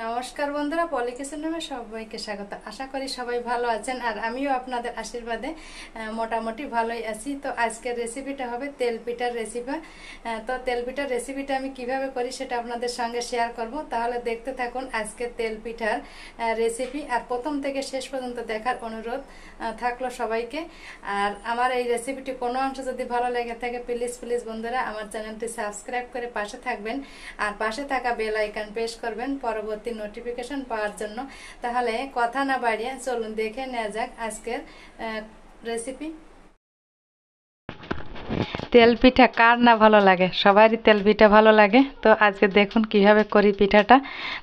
নমস্কার বন্ধুরা, পলি কিচেন রুমে সবাইকে স্বাগত। আশা করি সবাই ভালো আছেন আর আমিও আপনাদের আশীর্বাদে মোটামুটি ভালোই আছি। তো আজকের রেসিপিটা হবে তেল পিঠার রেসিপি। তো তেল পিঠার রেসিপিটা আমি কিভাবে করি সেটা আপনাদের সঙ্গে শেয়ার করব। তাহলে দেখতে থাকুন আজকের তেল পিঠার রেসিপি, আর প্রথম থেকে শেষ পর্যন্ত দেখার অনুরোধ থাকলো সবাইকে। আর আমার এই রেসিপিটি কোনো অংশ যদি ভালো লেগে থাকে প্লিজ প্লিজ বন্ধুরা আমার চ্যানেলটি সাবস্ক্রাইব করে পাশে থাকবেন, আর পাশে থাকা বেল আইকন প্রেস করবেন পরবর্তী নোটিফিকেশন পাওয়ার জন্য। তাহলে কথা না বাড়িয়ে চলুন দেখে নেওয়া যাক আজকের রেসিপি। তেল পিঠা কার না ভালো লাগে, সবারই তেল পিঠা ভালো লাগে। তো আজকে দেখুন কিভাবে করি পিঠাটা।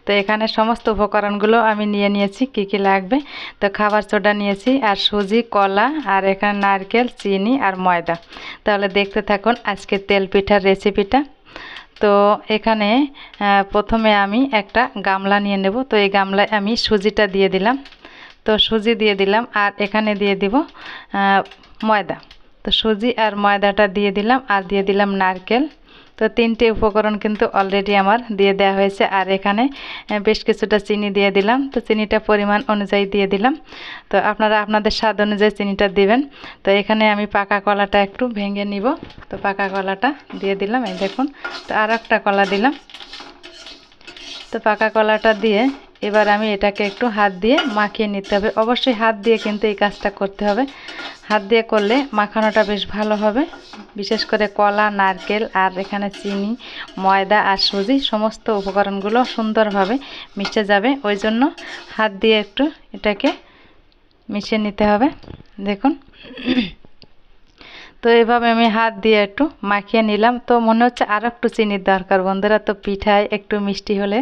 তো এখানে সমস্ত উপকরণগুলো আমি নিয়ে নিয়েছি, কি কি লাগবে। তো খাবার সোডা নিয়েছি, আর সুজি, কলা, আর এখানে নারকেল, চিনি আর ময়দা। তাহলে দেখতে থাকুন আজকে তেল পিঠার রেসিপিটা। তো এখানে প্রথমে আমি একটা গামলা নিয়ে নেব। তো এই গামলায় আমি সুজিটা দিয়ে দিলাম। তো সুজি দিয়ে দিলাম, আর এখানে দিয়ে দিব ময়দা। তো সুজি আর ময়দাটা দিয়ে দিলাম, আর দিয়ে দিলাম নারকেল। তো তিনটে উপকরণ কিন্তু অলরেডি আমার দিয়ে দেওয়া হয়েছে। আর এখানে বেশ কিছুটা চিনি দিয়ে দিলাম। তো চিনিটা পরিমাণ অনুযায়ী দিয়ে দিলাম। তো আপনারা আপনাদের স্বাদ অনুযায়ী চিনিটা দিবেন। তো এখানে আমি পাকা কলাটা একটু ভেঙে নিব। তো পাকা কলাটা দিয়ে দিলাম, এই দেখুন। তো আর একটা কলা দিলাম। তো পাকা কলাটা দিয়ে এবার আমি এটাকে একটু হাত দিয়ে মাখিয়ে নিতে হবে। অবশ্যই হাত দিয়ে কিন্তু এই কাজটা করতে হবে। হাত দিয়ে করলে মাখানোটা বেশ ভালো হবে। বিশেষ করে কলা, নারকেল, আর এখানে চিনি, ময়দা আর সুজি সমস্ত উপকরণগুলো সুন্দরভাবে মিশে যাবে। ওই জন্য হাত দিয়ে একটু এটাকে মিশিয়ে নিতে হবে। দেখুন তো এভাবে আমি হাত দিয়ে একটু মাখিয়ে নিলাম। তো মনে হচ্ছে আর একটু চিনির দরকার বন্ধুরা। তো পিঠায় একটু মিষ্টি হলে,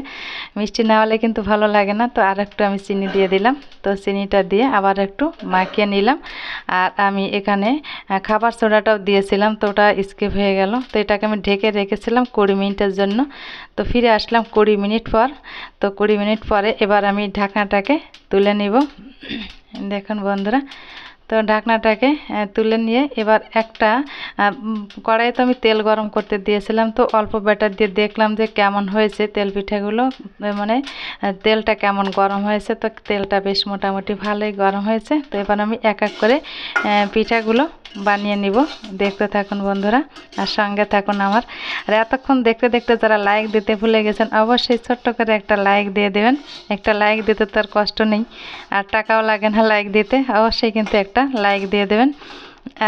মিষ্টি না হলে কিন্তু ভালো লাগে না। তো আর একটু আমি চিনি দিয়ে দিলাম। তো চিনিটা দিয়ে আবার একটু মাখিয়ে নিলাম। আর আমি এখানে খাবার সোডাটাও দিয়েছিলাম, তো ওটা স্কিপ হয়ে গেল। তো এটাকে আমি ঢেকে রেখেছিলাম 20 মিনিটের জন্য। তো ফিরে আসলাম 20 মিনিট পর। তো 20 মিনিট পরে এবার আমি ঢাকনাটাকে তুলে নিব। দেখুন বন্ধুরা, তো ঢাকনাটাকে তুলে নিয়ে এবার একটা কড়াইতে আমি তেল গরম করতে দিয়েছিলাম। তো অল্প ব্যাটার দিয়ে দেখলাম যে কেমন হয়েছে তেল পিঠাগুলো, মানে তেলটা কেমন গরম হয়েছে। তো তেলটা বেশ মোটামুটি ভালোই গরম হয়েছে। তো এবার আমি এক এক করে পিঠাগুলো বানিয়ে নিব। দেখতে থাকুন বন্ধুরা আর সঙ্গে থাকুন আমার। আর এতক্ষণ দেখতে দেখতে যারা লাইক দিতে ভুলে গেছেন অবশ্যই ছোট্ট করে একটা লাইক দিয়ে দেবেন। একটা লাইক দিতে তো আর কষ্ট নেই, আর টাকাও লাগে না লাইক দিতে। অবশ্যই কিন্তু একটা লাইক দিয়ে দেবেন।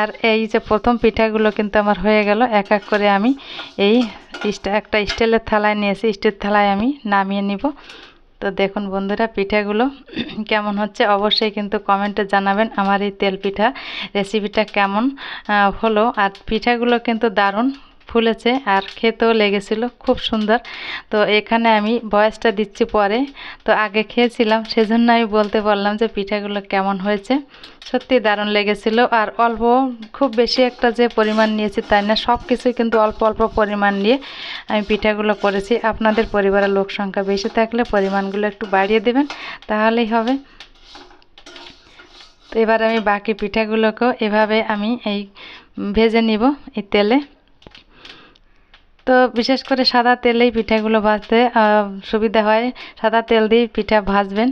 আর এই যে প্রথম পিঠাগুলো কিন্তু আমার হয়ে গেল। এক এক করে আমি এই একটা স্টিলের থালায় নিয়েছি, স্টিলের থালায় আমি নামিয়ে নিব। তো দেখুন বন্ধুরা পিঠাগুলো কেমন হচ্ছে অবশ্যই কিন্তু কমেন্টে জানাবেন আমার এই তেল পিঠা রেসিপিটা কেমন হলো। আর পিঠাগুলো কিন্তু দারুণ ফুলেছে আর খেতেও লেগেছিল খুব সুন্দর। তো এখানে আমি ভয়েসটা দিচ্ছি পরে, তো আগে খেয়েছিলাম সেজন্য আমি বলতে পারলাম যে পিঠাগুলো কেমন হয়েছে। সত্যি দারুণ লেগেছিল। আর অল্প, খুব বেশি একটা যে পরিমাণ নিয়েছি তাই না, সব কিছুই কিন্তু অল্প অল্প পরিমাণ নিয়ে আমি পিঠাগুলো করেছি। আপনাদের পরিবারের লোক সংখ্যা বেশি থাকলে পরিমাণগুলো একটু বাড়িয়ে দেবেন, তাহলেই হবে। তো এবার আমি বাকি পিঠাগুলোকেও এভাবে আমি এই ভেজে নিব এই তেলে। তো বিশেষ করে সাদা তেলেই পিঠাগুলো ভাজতে সুবিধা হয়। সাদা তেল দিয়ে পিঠা ভাজবেন।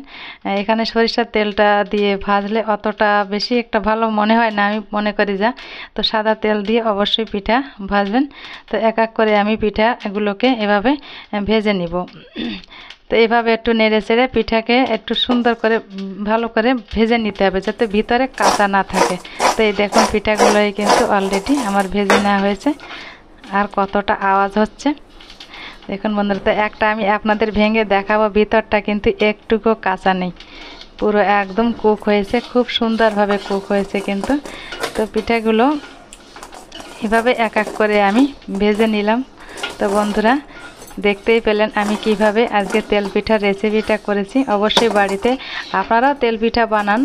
এখানে সরিষার তেলটা দিয়ে ভাজলে অতটা বেশি একটা ভালো মনে হয় না, আমি মনে করি যা। তো সাদা তেল দিয়ে অবশ্যই পিঠা ভাজবেন। তো এক এক করে আমি পিঠাগুলোকে এভাবে ভেজে নিব। তো এইভাবে একটু নেড়ে চেড়ে পিঠাকে একটু সুন্দর করে ভালো করে ভেজে নিতে হবে যাতে ভিতরে কাঁচা না থাকে। তো এই দেখুন পিঠাগুলোই কিন্তু অলরেডি আমার ভেজে নেওয়া হয়েছে। আর কতটা আওয়াজ হচ্ছে দেখুন বন্ধুরা। তো একটা আমি আপনাদের ভেঙে দেখাবো, ভিতরটা কিন্তু একটুকু কাঁচা নেই, পুরো একদম কুক হয়েছে, খুব সুন্দরভাবে কুক হয়েছে কিন্তু। তো পিঠাগুলো এভাবে এক এক করে আমি ভেজে নিলাম। তো বন্ধুরা দেখতেই পেলেন আমি কিভাবে আজকে তেল পিঠার রেসিপিটা করেছি। অবশ্যই বাড়িতে আপনারাও তেল পিঠা বানান,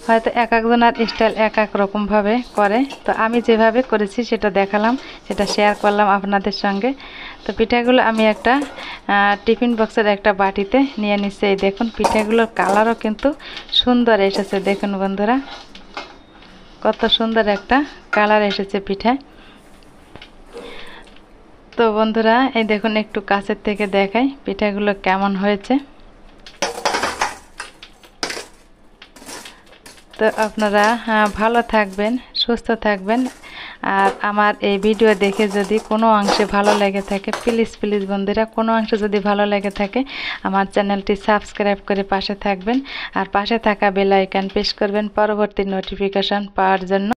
হয়তো এক একজনের স্টাইল এক এক রকমভাবে করে। তো আমি যেভাবে করেছি সেটা দেখালাম, সেটা শেয়ার করলাম আপনাদের সঙ্গে। তো পিঠাগুলো আমি একটা টিফিন বক্সের একটা বাটিতে নিয়ে নিচ্ছি। এই দেখুন পিঠাগুলোর কালারও কিন্তু সুন্দর এসেছে। দেখুন বন্ধুরা কত সুন্দর একটা কালার এসেছে পিঠায়। তো বন্ধুরা এই দেখুন একটু কাছের থেকে দেখাই পিঠাগুলো কেমন হয়েছে। তো আপনারা ভালো থাকবেন, সুস্থ থাকবেন। আর আমার এই ভিডিও দেখে যদি কোনো অংশে ভালো লেগে থাকে, প্লিজ প্লিজ বন্ধুরা, কোনো অংশে যদি ভালো লেগে থাকে আমার চ্যানেলটি সাবস্ক্রাইব করে পাশে থাকবেন। আর পাশে থাকা বেল আইকন প্রেস করবেন পরবর্তী নোটিফিকেশন পাওয়ার জন্য।